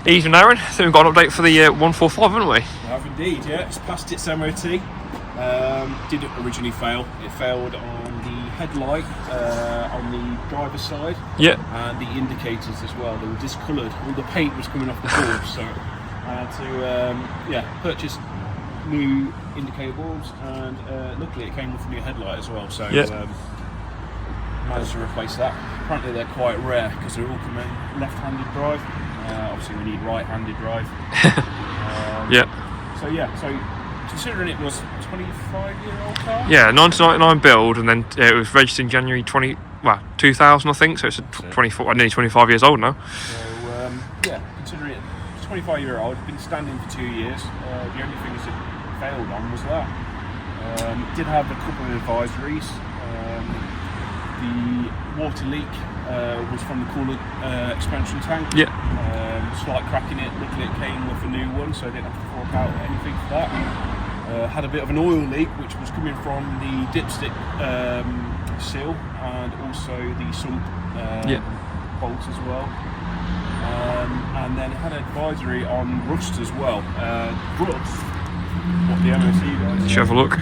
Evening, Aaron. So we've got an update for the 145, haven't we? We have indeed, yeah. It's passed its MOT. Did it originally fail? It failed on the headlight, on the driver's side, and the indicators as well. They were discoloured. All the paint was coming off the board, so I had to purchase new indicator bulbs, and luckily it came with a new headlight as well. So managed to replace that. Apparently they're quite rare because they're all coming left-handed drive. Obviously we need right-handed drive. So considering it was a 25-year-old car? Yeah, 1999 build, and then it was registered in January 2000, I think. So it's 24, nearly 25 years old now. So considering it 25-year-old, been standing for 2 years. The only things it failed on was that. It did have a couple of advisories. The water leak was from the cooler expansion tank. Slight crack in it. Luckily it came with a new one, so I didn't have to fork out anything for that. Had a bit of an oil leak, which was coming from the dipstick seal and also the sump bolts as well. And then it had an advisory on rust as well. Rust, what the MOC guys. Let's have a look.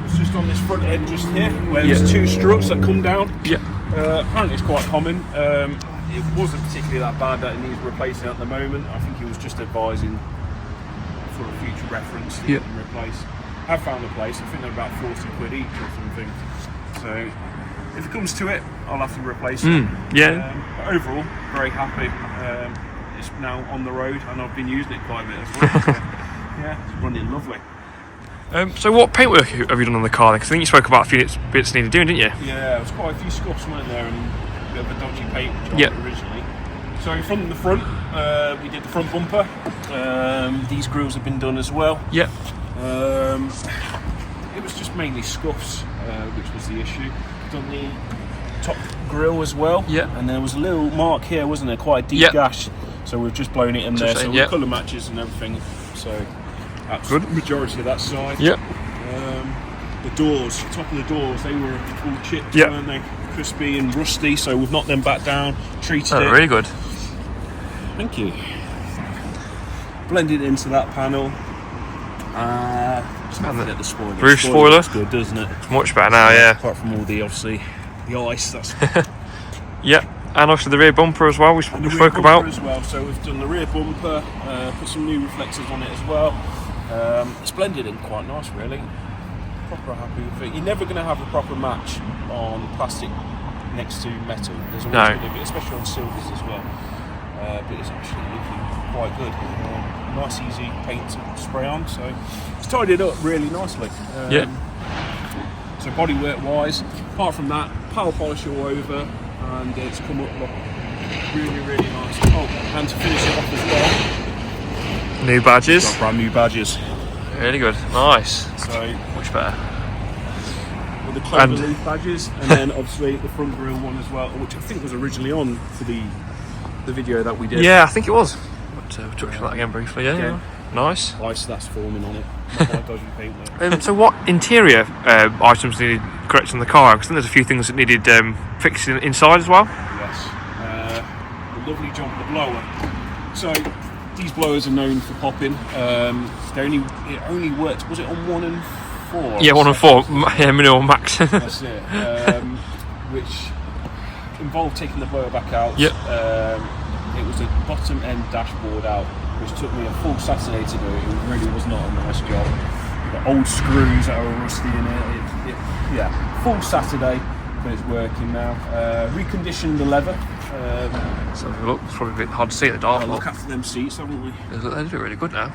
It's just on this front end just here, where there's two struts that come down. Apparently it's quite common. It wasn't particularly that bad that it needs replacing at the moment. I think he was just advising for a future reference that you can replace. I've found a place. I think they're about 40 quid each or something. So if it comes to it, I'll have to replace it. But overall, very happy. It's now on the road and I've been using it quite a bit as well. So, it's running lovely. So what paintwork have you done on the car? Because I think you spoke about a few bits needed doing, didn't you? Yeah, there was quite a few scuffs weren't there and a bit of a dodgy paint job originally. So from the front, we did the front bumper. These grills have been done as well. It was just mainly scuffs, which was the issue. Done the top grille as well. And there was a little mark here, wasn't there? Quite a deep gash. So we've just blown it in there. So we've colour matches and everything. So that's good. Majority of that side. The doors, top of the doors, they were all chipped, weren't they? Crispy and rusty. So we've knocked them back down, treated it. Really good. Thank you. Blended into that panel. Just looking at the spoiler. Roof spoiler. Looks good, doesn't it? It's much better now, Apart from all the obviously the ice. That's and obviously the rear bumper as well. We spoke about as well. So we've done the rear bumper, put some new reflectors on it as well. It's blended in quite nice, really. Proper happy with it. You're never going to have a proper match on plastic next to metal. There's always going to be, especially on silvers as well. But it's actually looking quite good. Nice, easy paint to spray on. So it's tidied up really nicely. So bodywork wise, apart from that, power polish all over, and it's come up really, really nice. Oh, and to finish it off as well, new badges. Got brand new badges. Really good, nice. So much better. With the Cloverleaf badges, and then obviously the front grille one as well, which I think was originally on for the video that we did. Yeah, I think it was. But we'll touch on that again briefly. Nice. Ice that's forming on it. Not like dodgy paint there. So what interior items needed correcting on the car? Because I think there's a few things that needed fixing inside as well. Yes. A lovely job with the blower. So these blowers are known for popping. It only worked. Was it on 1 and 4? Yeah, 1 and 4. Yeah, minimum max. That's it. Which involved taking the blower back out. It was a bottom end dashboard out, which took me a full Saturday to do. It really was not a nice job. We've got old screws that are rusty in it. Full Saturday, but it's working now. Reconditioned the leather. So look, it's probably a bit hard to see at the dark. Look after them seats, haven't we? They do really good now.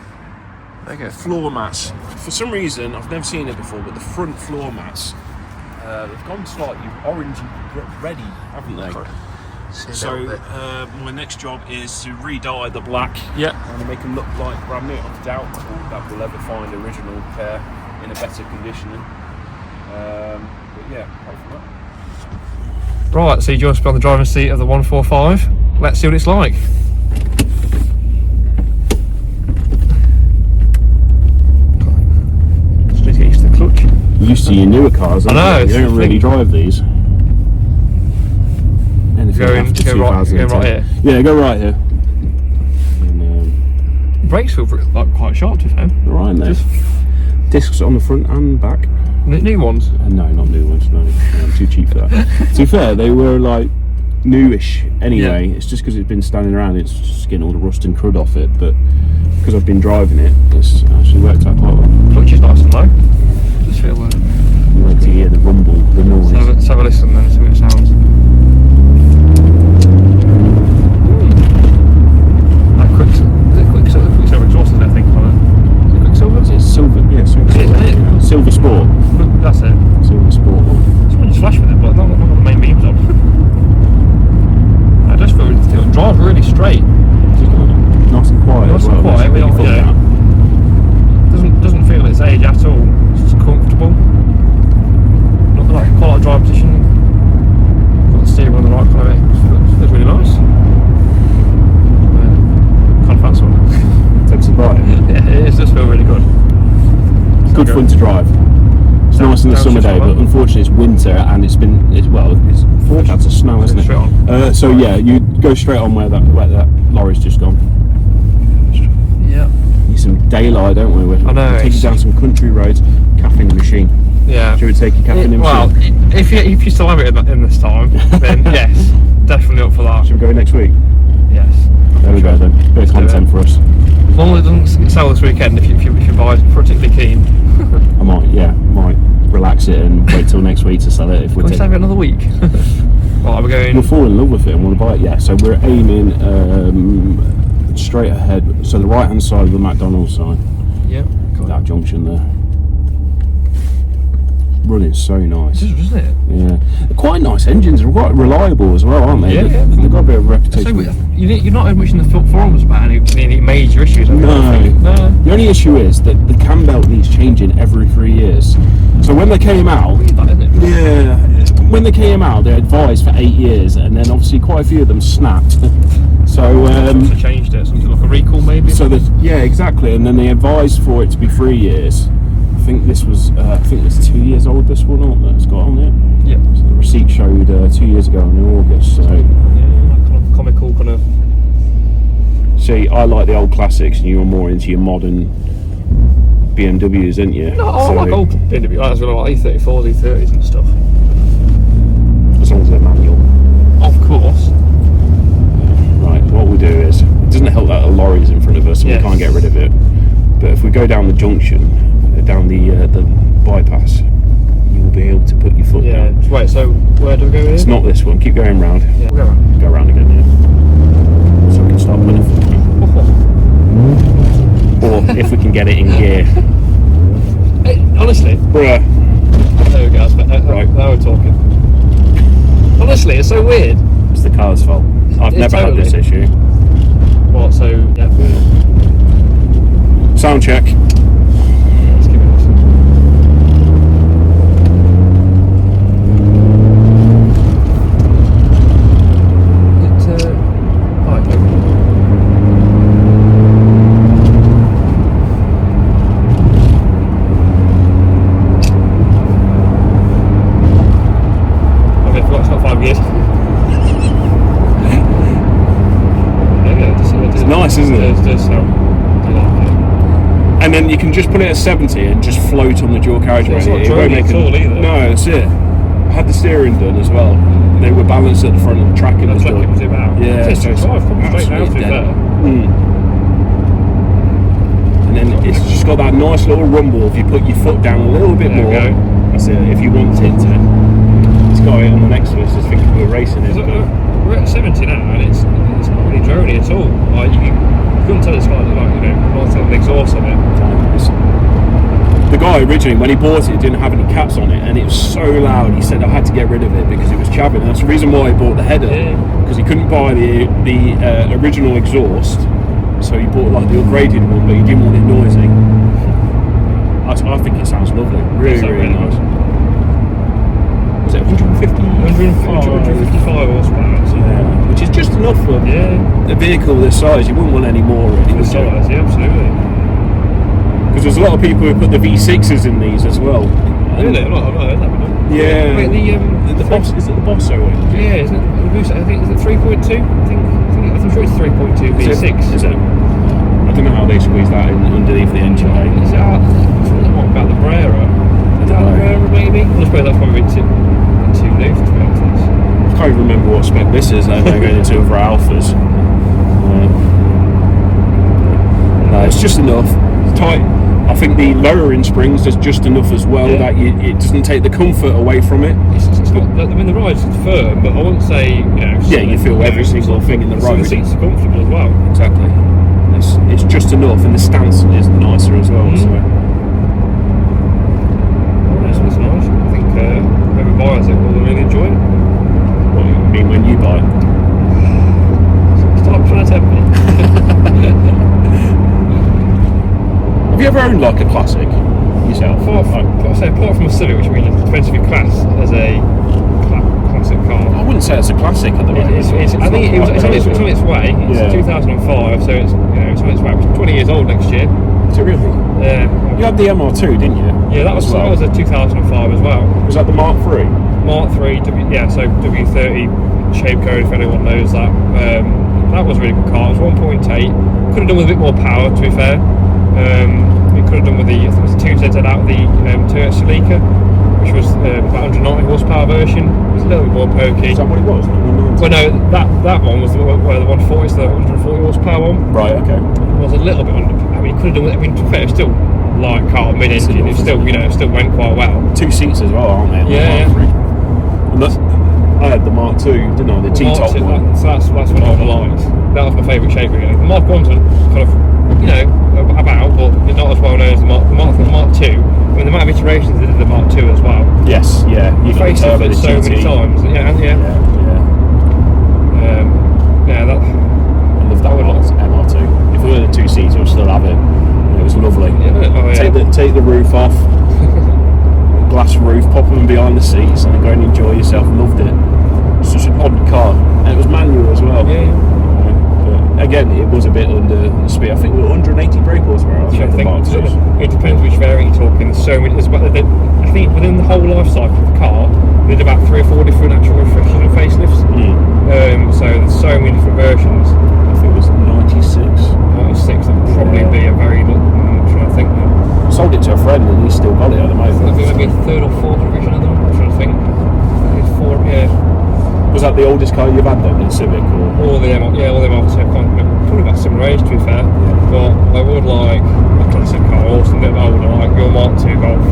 There you go. Floor mats. For some reason, I've never seen it before, but the front floor mats, they've gone slightly orangey reddy, haven't they? So my next job is to re-dye the black and make them look like brand new. I doubt that we'll ever find original pair in a better conditioning. But apart from that. Right, so you just be on the driving seat of the 145. Let's see what it's like. Just need to get used to the clutch. You're used to your newer cars, aren't you? You don't really drive these. Go right here. Yeah, go right here. And brakes feel like quite sharp to them. Right, there. Discs on the front and back. New ones? No, not new ones. No, I'm too cheap for that. To be fair, they were like newish anyway. It's just because it's been standing around. It's just getting all the rust and crud off it. But because I've been driving it, it's actually worked out quite well. Clutch is nice and low. Just feel You like to hear the rumble, the noise. Let's have a listen then, see what it sounds. Quicksilver exhaust, I think, on it. Is it Quicksilver? It's silver, yeah, silver. Silver Sport. That's it. Silver Sport one. Someone just flashed with it, but not got the main beams on. I just feel it drives really straight. Nice and quiet. Nice and quiet, yeah. Doesn't feel its age at all. It's just comfortable. Not like quite like drive position. Got the steering on the right kind of way. Feels really nice. Can't fancy one. Tempted by it. Yeah, it does feel really good. Good fun to drive. It's nice in the summer day, but unfortunately it's winter and it's forecast to snow, isn't it? So yeah, you go straight on where that lorry's just gone. Yeah. Need some daylight, don't we? I know. We'll take you down some country roads. Caffeine in the machine. Yeah. Should we take your caffeine in the machine? Well, if you still have it in this time, then yes, definitely up for that. Should we go next week? Yes. There we go then. Bit of content for us. As long as it doesn't sell this weekend, if you buy it, particularly keen. I might relax it and wait till next week to sell it if we Can we save it another week? Well, are we going? We'll fall in love with it and want to buy it. Yeah. So we're aiming straight ahead. So the right hand side of the McDonald's sign. Yeah. That junction there. Running so nice. It is, isn't it? Yeah. They're quite nice engines. They're quite reliable as well, aren't they? Yeah, yeah. They've got a bit of reputation. So you're not much in the forums about any major issues. No. The only issue is that the cam belt needs changing every 3 years. So when they came out, when they came out, they advised for 8 years, and then obviously quite a few of them snapped. So they changed it, something like a recall maybe. So that exactly, and then they advised for it to be 3 years. I think this was 2 years old. This one that's got on it. Yeah. So the receipt showed 2 years ago in August. So yeah, that kind of comical kind of. See, I like the old classics, and you're more into your modern BMWs, aren't you? No, I like old BMW, as well, like E34s, E30s and stuff. As long as they're manual. Of course. Right, what we'll do is, it doesn't help that a lorry's in front of us and we can't get rid of it. But if we go down the junction, down the bypass, you will be able to put your foot down. Wait, so where do we go here? It's not this one, keep going round. Yeah, we'll go round. Go round again, yeah. So we can start putting a foot down. Or if we can get it in gear. Hey, honestly. Bruh. There we go, right. Now we're talking. Honestly, it's so weird. It's the car's fault. I've never had this issue. What, so, yeah. Sound check. Let's give it a listen. Isn't it? It does sound a lot. And then you can just put it at 70 and just float on the dual carriageway. It's not droning at all either. No, that's it. I had the steering done as well. They were balanced at the front and the tracking was done. Was about. Yeah, it's just drive straight down to there. And then it's just got that nice little rumble if you put your foot down a little bit more. That's it. If you want it to. It's got it on the next list. I think we're racing it. We're at 70 now, and it's not really drony at all. Like you couldn't tell it's got not an exhaust on it. The guy originally, when he bought it, didn't have any caps on it, and it was so loud. He said I had to get rid of it because it was chabbing. And that's the reason why he bought the header, because he couldn't buy the original exhaust, so he bought like the upgraded one, but he didn't want it noisy. I think it sounds lovely, really nice. Was it 155 horsepower? Yeah, which is just enough for a vehicle this size. You wouldn't want any more. This size, yeah, absolutely. Because there's a lot of people who put the V6s in these as well. Really? I've not heard that before. Yeah. Wait, the Boss, is it the Boss O? Yeah, isn't it the Boost? I think, is it 3.2? I think sure it's 3.2 V6. Is it? I don't know how they squeeze that in underneath the engine bay. Is it what about the Brera? Is that the Brera maybe? I suppose that's probably too new to be honest. I can't even remember what spec this is. They're going into other Alphas. No, it's just enough. It's tight. I think the lowering springs does just enough as well that it doesn't take the comfort away from it. It's not, I mean, the ride's firm, but I wouldn't say, you feel every single thing in the road. The seats are comfortable as well. Exactly. It's just enough, and the stance is nicer as well. So. It's nice. I think whoever buys it will really enjoy it. What do you mean when you buy it? Stop trying to tempt me. Have you ever owned like a classic yourself? Apart from a Civic, which I mean, it depends if you class as a classic car. I wouldn't say it's a classic at the moment. I think it's on its way. It's 2005, so it's on its way. It's 20 years old next year. Is it really? Yeah. You had the MR2, didn't you? Yeah, that was a 2005 as well. Was that the Mark III? Mark III, so W30 shape code, if anyone knows that. That was a really good car. It was 1.8. Could have done with a bit more power, to be fair. We could have done with the, I think it was a 2Z out of the Toyota Celica, which was about 190 horsepower version. It was a little bit more pokey. Is that what it was? Well, no, that one was the 140, it's the 140 horsepower one. Right, okay. It was a little bit under. I mean, you could have done with it. I mean, to be fair, it was still light car, mid-engine. It still, it still went quite well. 2 seats as well, aren't they? Yeah. And I had the Mark II, didn't I? The T-top one. So that's what I would have liked. That was my favourite shape, really. The Mark I's kind of, about, but not as well known as the Mark II. I mean, the amount of iterations they did the Mark II as well. Yes, yeah. You faced it so many times. Yeah. I love that MR2. If we were in a 2 seats, I would still have it. It was lovely. Take the roof off, glass roof, pop them behind the seats, and then go and enjoy yourself. Loved it. Such an odd car, and it was manual as well. Yeah. But again, it was a bit under the speed. I think we were 180 brake horsepower. It depends which variant you're talking. There's so many. I think within the whole life cycle of the car, they did about 3 or 4 different actual refreshes and facelifts. So there's so many different versions. I think it was 96. 96. That would probably be a very. I'm trying to think now. I sold it to a friend, and he's still got it at the moment. I think maybe a 3rd or 4th revision of them. I'm trying to think. It's 4. Yeah. Was that the oldest car you've had then, in Civic? All the M2. Probably about similar age, to be fair. Yeah. But I would like a classic car, also a bit older, like your Mark II Golf.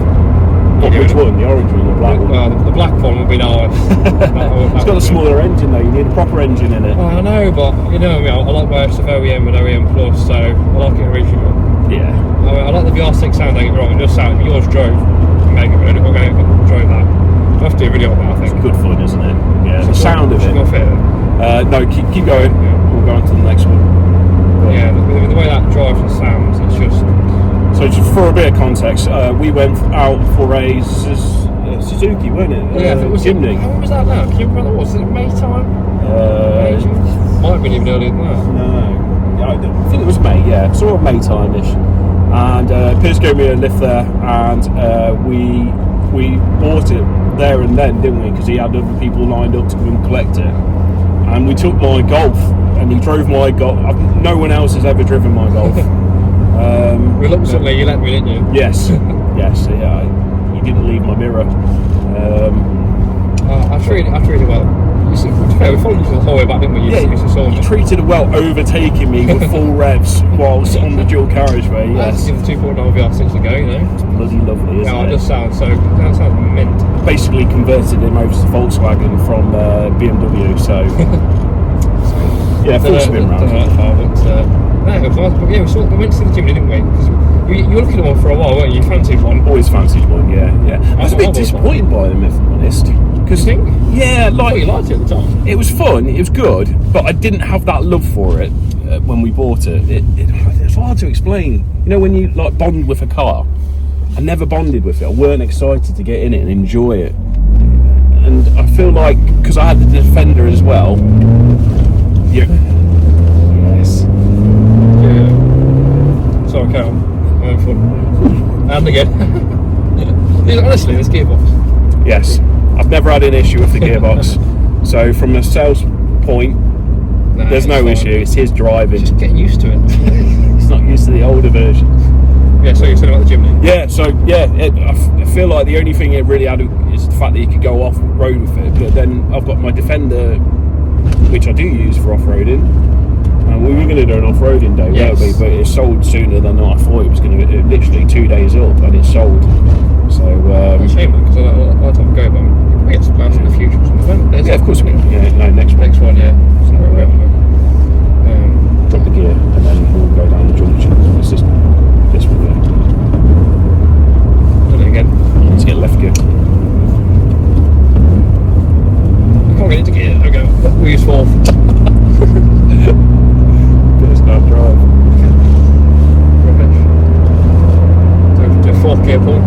Which one? The orange one or the black one? Well, the black one would be nice. It's got a smaller engine though, you need a proper engine in it. Well, I know, but I like my stuff OEM and OEM Plus, so I like it original. Yeah. I like the VR6 sound, don't get me wrong, it does sound, but yours drove mega good. Drove that. I'll have to do a video on that, I think. It's good fun, isn't it? Yeah, the sound of it. Not fair. No, keep going. Yeah. We'll go on to the next one. Yeah, the way that drives and sounds, it's just... So just for a bit of context, we went out for a Suzuki, weren't it? Yeah, it was Jimny. When was that now? Can you remember what was it? May time? Might have been even earlier than that. No, I think it was May. Yeah, sort of May time-ish. And Piers gave me a lift there, and we bought it there and then, didn't we? Because he had other people lined up to come and collect it. And we took my Golf, and he drove my Golf. No one else has ever driven my Golf. Reluctantly, you let me, didn't you? Yes, yes. Yeah, he didn't leave my mirror. I treated well. We followed each other the whole way back, didn't we? You treated it well, overtaking me with full revs whilst on the dual carriageway. Yes. Give the 2.9 VR6 a go, It's bloody lovely, isn't it? It does sound so. That sounds mint. Basically converted him over to Volkswagen from BMW, so yeah, full spin round. But yeah, we went to the gym, didn't we? Because you were looking at one for a while, weren't you? You fancied one. Always fancied one, yeah. I was a bit disappointed by them, if I'm honest. Because you liked it at the time. It was fun, it was good, but I didn't have that love for it when we bought it. It's hard to explain. When you bond with a car. I never bonded with it. I weren't excited to get in it and enjoy it. And I feel like because I had the Defender as well. Yes. Yeah. Sorry, carry on. I'm fun. And again. Honestly, this gearbox. Yes. I've never had an issue with the gearbox. So from a sales point, there's no issue. It's his driving. Just getting used to it. He's not used to Yeah, so yeah, I feel like the only thing it really had is the fact that you could go off road with it. But then I've got my Defender, which I do use for off-roading. And we were going to do an off-roading day, Yes. weren't we? But it sold sooner than I thought it was going to. Literally 2 days up, and it sold. So It's a shame because I like to have a go, but I get some plans in the future or something. yeah, of course we can. Yeah, no, next one. Yeah. It's not Yeah. Drop the gear, and then we'll go down the junction. It's just this one there. Done it again. Let's get left gear. I can't get into gear. There we go. We use fourth. First half drive. Rubbish. So do a fourth gear pull.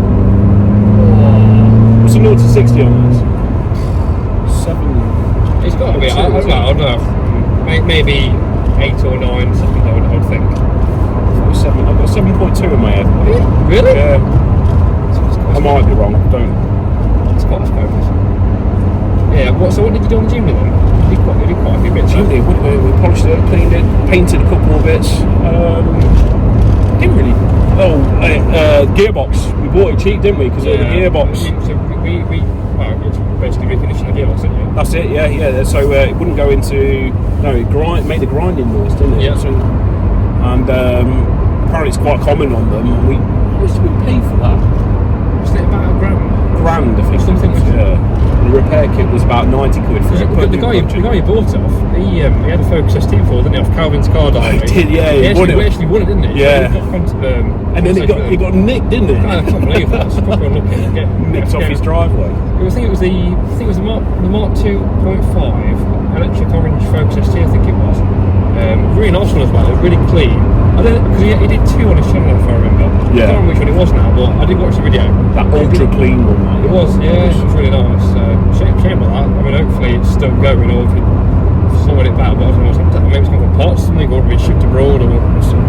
What's the 0 to 60 on this? 7. It's got to be. I don't know. Maybe 8 or 9 seconds. I would think. 7. I've got 7.2 in my head. Really? Yeah. I might be wrong. Don't. It's quite focus. Yeah. So what did you do on the Jimny then? You did quite a few bits. Jimny, we polished it, cleaned it, painted a couple more bits. Didn't really. Gearbox. We bought it cheap, didn't we? Because of the gearbox. So it's basically reconditioning the gearbox, didn't you? That's it. Yeah. So it wouldn't go into. No, it made the grinding noise, didn't it? Yeah. So, and apparently it's quite common on them. And how much did we pay for that? Was it about £1,000? Grand, I think. Something was- Yeah. The repair kit was about 90 quid for it. The guy you bought it off, he had a Focus ST before, didn't he, off Calvin's car diary? He did, yeah. He actually won it, didn't he? Yeah. And then it got nicked, didn't it? I can't believe that. It's proper unlucky. Nicked off his driveway. I think it was the Mark 2.5 electric orange Focus ST, I think it was. Really nice one as well. Really clean. I don't because he did 2 on his channel if I remember. Yeah. I don't know which one it was now, but I did watch the video. That ultra clean one, mate. It was, yeah. It was really nice. Shame about that. I mean, hopefully it's still going, or if it's sorted it back. But I don't know. Maybe it's gone for parts or something, or been shipped abroad, or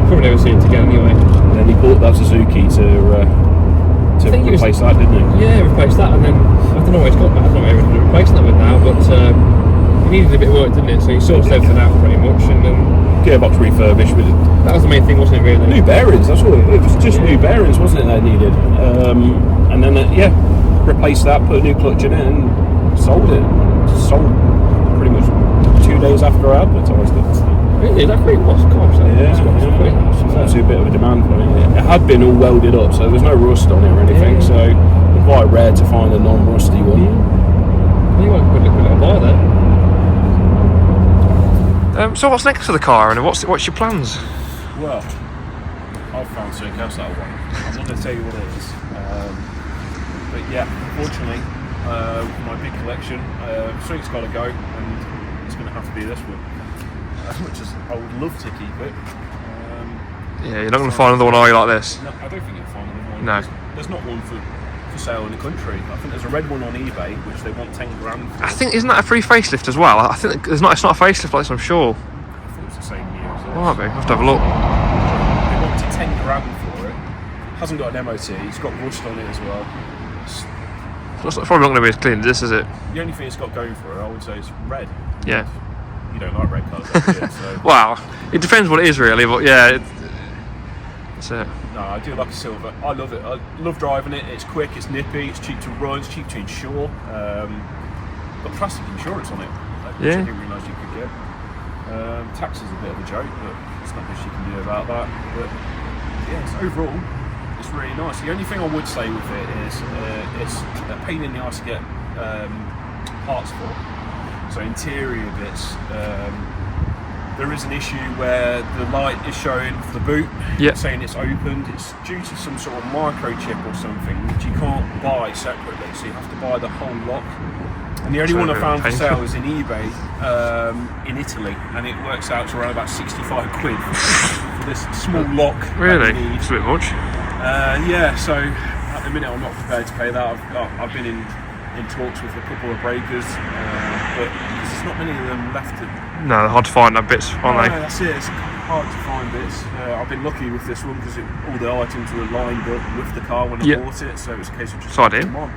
probably never see it again anyway. And then he bought that Suzuki to replace that, didn't he? Yeah, replace that, and then I don't know what it's got. I don't know what everything replacing that with now, but it needed a bit of work, didn't it? So he sorted everything out pretty much, and then Gearbox refurbished with it. that was the main thing, wasn't it? Really. New bearings. That's all. It was just new bearings, wasn't it? They needed. And then replaced that, put a new clutch in it, and sold it. Sold pretty much 2 days after I advertised it. So. Really? That really was? Gosh, that's pretty nice. Obviously a bit of a demand for it. It had been all welded up, so there was no rust on it or anything. Yeah. So it's quite rare to find a non-rusty one. Yeah. You want a good little buy there. So what's next for the car, and what's your plans? Well, I've found something else that I want. I'm not going to tell you what it is. But yeah, unfortunately, my big collection, something's got to go, and it's going to have to be this one. As much as I would love to keep it. Yeah, you're not going to find another one, are you, like this? No, I don't think you'll find another one. No. There's not one for sale in the country. I think there's a red one on eBay, which they want 10 grand for. I think, isn't that a free facelift as well? I think it's not a facelift like this, I'm sure. I think it's the same year as this. Might be, I'll have to have a look. They wanted 10 grand for it. Hasn't got an MOT, it's got rust on it as well. It's probably not going to be as clean as this, is it? The only thing it's got going for it, I would say, is red. Yeah. You don't like red colours, do you? So. Well, it depends what it is really, but yeah, that's it. No, I do like a silver. I love it. I love driving it. It's quick, it's nippy, it's cheap to run, it's cheap to insure. Got plastic insurance on it, which I didn't realise you could get. Tax is a bit of a joke, but there's not much you can do about that. But yeah, so overall, it's really nice. The only thing I would say with it is it's a pain in the arse to get parts for. So interior bits, there is an issue where the light is showing for the boot, saying it's opened. It's due to some sort of microchip or something which you can't buy separately, so you have to buy the whole lock. And the only one I found for sale is in eBay in Italy, and it works out to around about 65 quid for this small lock. Really? That you need. It's a bit much. Yeah, so at the minute I'm not prepared to pay that. I've been in talks with a couple of breakers, but there's not many of them left. No, they're hard to find that bits, aren't they? No, that's it. It's hard to find bits. I've been lucky with this one because all the items were lined up with the car when I bought it, so it was a case of just putting them on.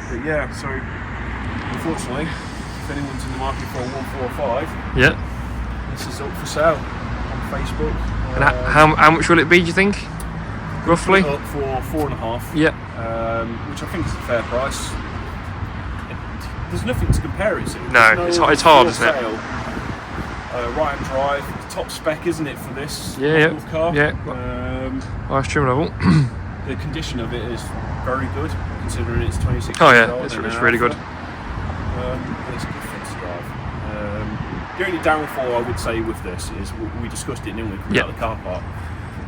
But yeah, so unfortunately, if anyone's in the market for a 145, this is up for sale on Facebook. And how much will it be, do you think? roughly. Up for 4.5. Yeah. Which I think is a fair price. There's nothing to compare it to. No, There's it's hard, isn't it? sale. Right-hand drive, top spec, isn't it, for this Yeah, model of car? yeah. Nice trim level. The condition of it is very good, considering it's 26 Oh years yeah, old it's and an really good. Alfa. And it's a good fun to drive. The only downfall I would say with this is we discussed it, didn't we? Coming out of the car park.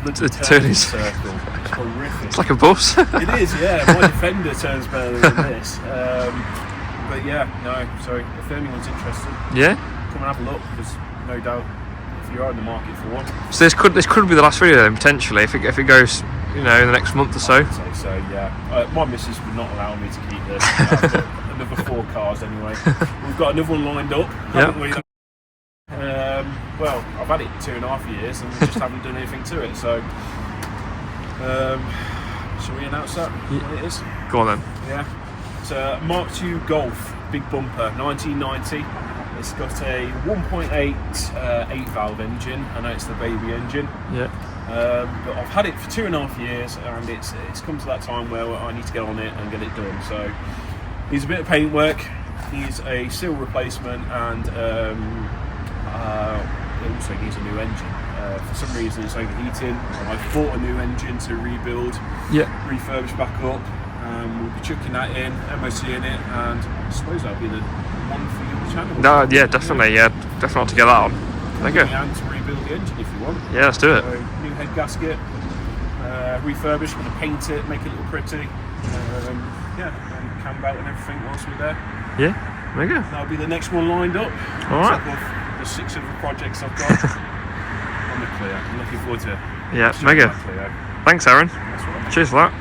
The turning circle. It's horrific. It's like a bus. It is, yeah. My Defender turns better than this. But yeah, no. So if anyone's interested, Yeah. come and have a look. Because no doubt, if you are in the market for one, So this could be the last video then, potentially, if it goes, you know, in the next month or so. I'd say so. Yeah. My missus would not allow me to keep this. I've got another 4 cars anyway. We've got another one lined up, haven't we? Well, I've had it 2.5 years and just haven't done anything to it. So, shall we announce that? What it is? Go on then. Yeah. It's a Mark II Golf, big bumper, 1990. It's got a 1.8 8-valve engine. I know it's the baby engine. Yeah. But I've had it for 2.5 years, and it's come to that time where I need to get on it and get it done. So, needs a bit of paint work. Needs a seal replacement, and it also needs a new engine. For some reason it's overheating. I bought a new engine to rebuild, refurbish back up. We'll be chucking that in, MOT in it, and I suppose that'll be the one for your channel. No, yeah, definitely, definitely want to get that on. Thank you. And to rebuild the engine if you want. Yeah, let's do it. So, new head gasket, refurbish, going to paint it, make it look pretty. And cam belt and everything whilst we're there. Yeah, there you go. That'll be the next one lined up. All right. Of the 6 other projects I've got. I'm clear. I'm looking forward to it. Yeah, mega. Clear. Thanks, Aaron. That's right. Cheers for that.